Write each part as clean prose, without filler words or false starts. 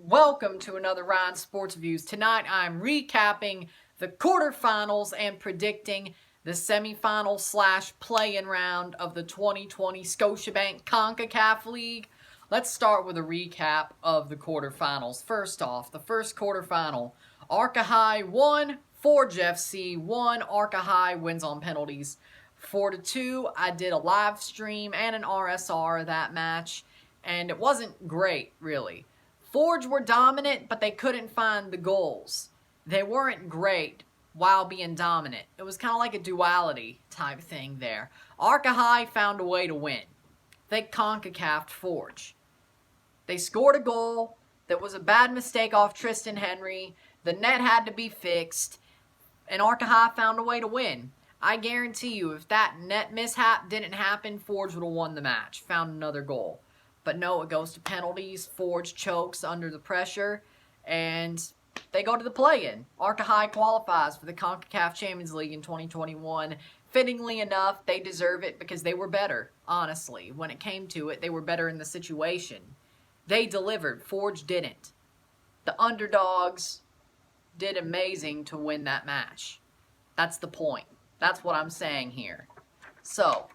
Welcome to another Ryan Sports Views. Tonight I'm recapping the quarterfinals and predicting the semifinal / play-in round of the 2020 Scotiabank Concacaf League. Let's start with a recap of the quarterfinals. First off, the first quarterfinal, Arca High won, Forge FC won. Arca High wins on penalties 4-2. I did a live stream and an RSR of that match, and it wasn't great, really. Forge were dominant, but they couldn't find the goals. They weren't great while being dominant. It was kind of like a duality type thing there. Arca High found a way to win. They Concacaf'd Forge. They scored a goal that was a bad mistake off Tristan Henry. The net had to be fixed, and Arca High found a way to win. I guarantee you, if that net mishap didn't happen, Forge would have won the match, found another goal. But no, it goes to penalties. Forge chokes under the pressure, and they go to the play-in. Arca High qualifies for the Concacaf Champions League in 2021. Fittingly enough, they deserve it because they were better, honestly. When it came to it, they were better in the situation. They delivered. Forge didn't. The underdogs did amazing to win that match. That's the point. That's what I'm saying here. So,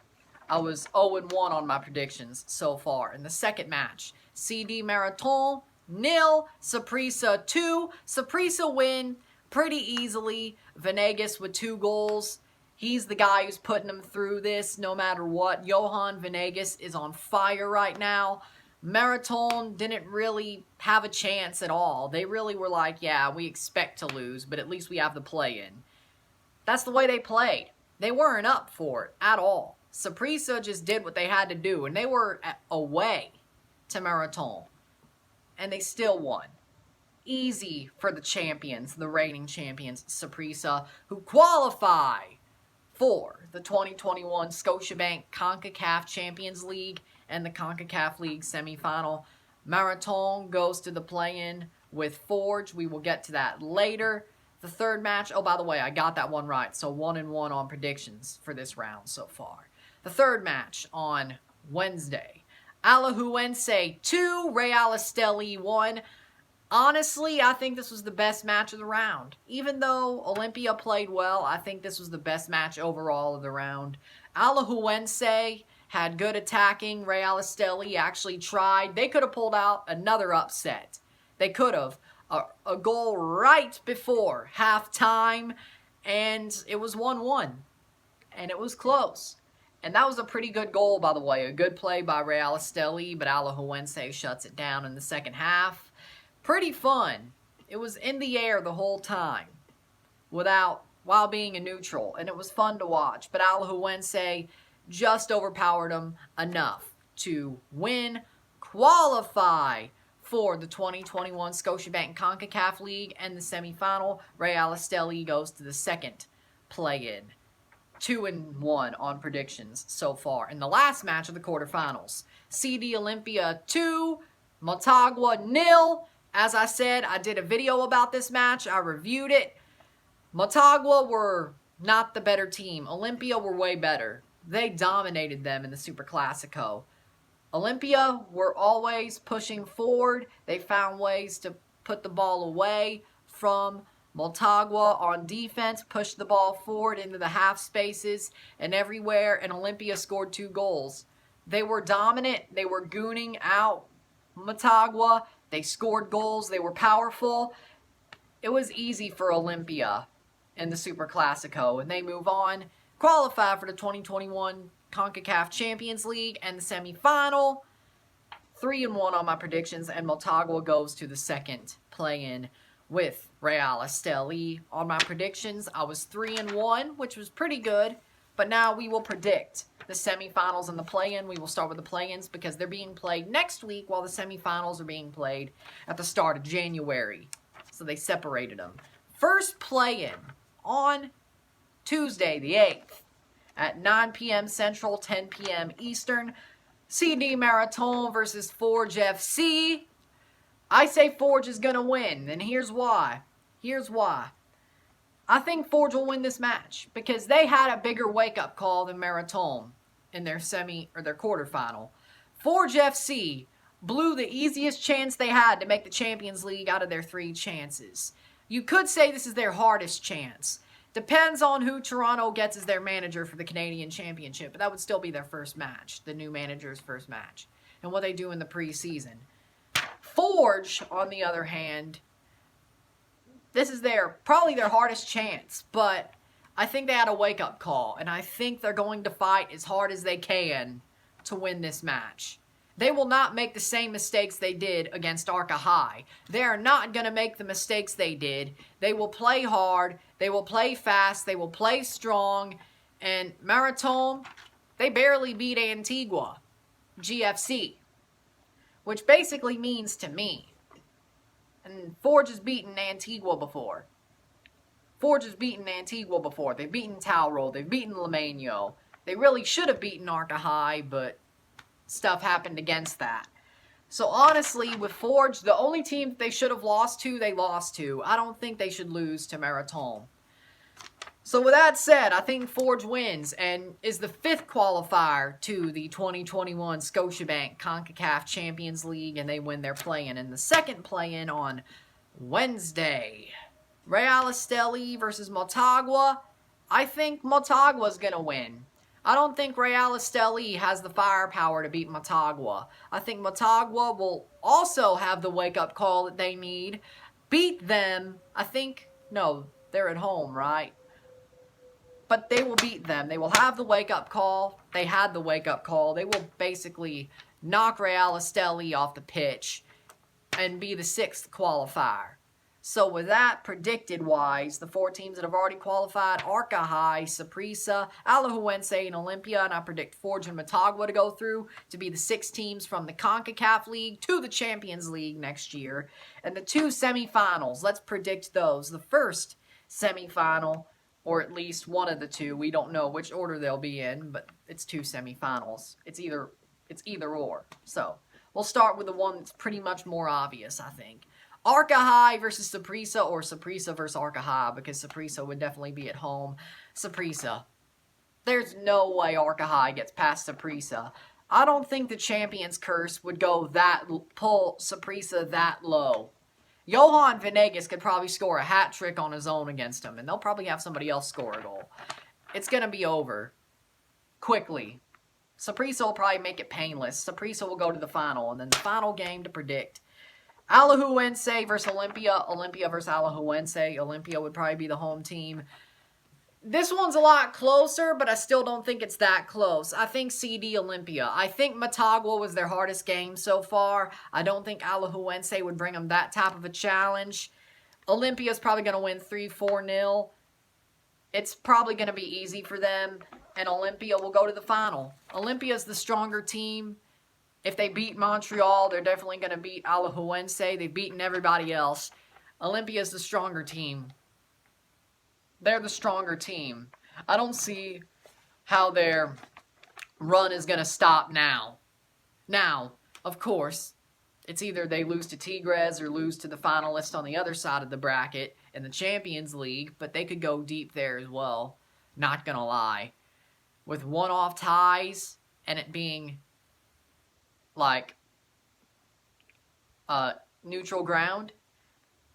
I was 0-1 on my predictions so far. In the second match, CD Marathon, 0, Saprissa 2. Saprissa win pretty easily. Venegas with 2 goals. He's the guy who's putting them through this no matter what. Johan Venegas is on fire right now. Marathon didn't really have a chance at all. They really were like, yeah, we expect to lose, but at least we have the play-in. That's the way they played. They weren't up for it at all. Saprissa just did what they had to do, and they were away to Marathon, and they still won. Easy for the champions, the reigning champions, Saprissa, who qualify for the 2021 Scotiabank Concacaf Champions League and the Concacaf League semifinal. Marathon goes to the play-in with Forge. We will get to that later. The third match, oh, by the way, I got that one right, so 1-1 on predictions for this round so far. The third match on Wednesday, Alajuelense 2, Real Esteli 1. Honestly, I think this was the best match of the round. Even though Olympia played well, I think this was the best match overall of the round. Alajuelense had good attacking. Real Esteli actually tried. They could have pulled out another upset. They could have. A goal right before halftime, and it was 1-1. And it was close. And that was a pretty good goal, by the way. A good play by Real Esteli, but Alajuelense shuts it down in the second half. Pretty fun. It was in the air the whole time while being a neutral, and it was fun to watch. But Alajuelense just overpowered them enough to win, qualify for the 2021 Scotiabank Concacaf League and the semifinal. Real Esteli goes to the second play-in. 2-1 on predictions so far. In the last match of the quarterfinals, CD Olympia 2, Motagua 0. As I said, I did a video about this match. I reviewed it. Motagua were not the better team. Olympia were way better. They dominated them in the Super Classico. Olympia were always pushing forward. They found ways to put the ball away from Motagua on defense, pushed the ball forward into the half spaces and everywhere, and Olympia scored 2 goals. They were dominant. They were gooning out Motagua. They scored goals. They were powerful. It was easy for Olympia in the Super Classico, and they move on, qualify for the 2021 CONCACAF Champions League and the semifinal. 3-1 on my predictions, and Motagua goes to the second play-in with Real Esteli. On my predictions, I was 3-1, which was pretty good. But now we will predict the semifinals and the play-in. We will start with the play-ins because they're being played next week while the semifinals are being played at the start of January. So they separated them. First play-in on Tuesday the 8th at 9 p.m. Central, 10 p.m. Eastern. CD Marathon versus Forge FC. I say Forge is going to win, and here's why. I think Forge will win this match because they had a bigger wake-up call than Marathon in their quarterfinal. Forge FC blew the easiest chance they had to make the Champions League out of their 3 chances. You could say this is their hardest chance. Depends on who Toronto gets as their manager for the Canadian Championship, but that would still be their first match, the new manager's first match, and what they do in the preseason. Forge, on the other hand, this is probably their hardest chance, but I think they had a wake-up call, and I think they're going to fight as hard as they can to win this match. They will not make the same mistakes they did against Arca High. They are not going to make the mistakes they did. They will play hard. They will play fast. They will play strong. And Maritime, they barely beat Antigua GFC, which basically means to me, and Forge has beaten Antigua before. They've beaten Tauro. They've beaten Lemano. They really should have beaten Arca High, but stuff happened against that. So honestly, with Forge, the only team that they should have lost to, they lost to. I don't think they should lose to Maritime. So with that said, I think Forge wins and is the 5th qualifier to the 2021 Scotiabank Concacaf Champions League, and they win their play-in. And the second play-in on Wednesday, Real Esteli versus Motagua. I think Motagua's going to win. I don't think Real Esteli has the firepower to beat Motagua. I think Motagua will also have the wake-up call that they need. Beat them. No, they're at home, right? But they will beat them. They will have the wake-up call. They had the wake-up call. They will basically knock Real Esteli off the pitch and be the 6th qualifier. So with that, predicted-wise, the 4 teams that have already qualified, Arca High, Saprissa, Alajuelense, and Olympia, and I predict Forge and Motagua to go through to be the 6 teams from the Concacaf League to the Champions League next year. And the 2 semifinals, let's predict those. The first semifinal, or at least one of the 2, we don't know which order they'll be in, but it's 2 semifinals. It's either or. So we'll start with the one that's pretty much more obvious, I think. Arca High versus Saprissa, or Saprissa versus Arca High, because Saprissa would definitely be at home. Saprissa. There's no way Arca High gets past Saprissa. I don't think the Champions Curse would pull Saprissa that low. Johan Venegas could probably score a hat trick on his own against him, and they'll probably have somebody else score a goal. It's going to be over quickly. Saprissa will probably make it painless. Saprissa will go to the final, and then the final game to predict. Alajuelense versus Olympia. Olympia versus Alajuelense. Olympia would probably be the home team. This one's a lot closer, but I still don't think it's that close. I think CD Olympia. I think Motagua was their hardest game so far. I don't think Alajuelense would bring them that type of a challenge. Olympia's probably going to win 3-4-0. It's probably going to be easy for them, and Olympia will go to the final. Olympia's the stronger team. If they beat Montreal, they're definitely going to beat Alajuelense. They've beaten everybody else. Olympia's the stronger team. They're the stronger team. I don't see how their run is going to stop now. Now, of course, it's either they lose to Tigres or lose to the finalists on the other side of the bracket in the Champions League, but they could go deep there as well. Not going to lie. With one-off ties and it being like neutral ground,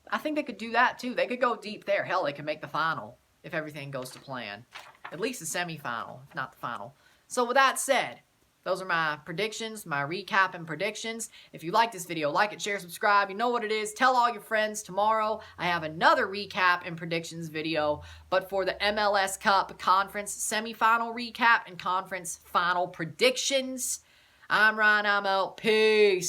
I think they could do that too. They could go deep there. Hell, they could make the final if everything goes to plan. At least the semifinal, if not the final. So with that said, those are my predictions, my recap and predictions. If you like this video, like it, share, subscribe. You know what it is. Tell all your friends. Tomorrow, I have another recap and predictions video, but for the MLS Cup Conference semifinal recap and conference final predictions. I'm Ryan. I'm out. Peace.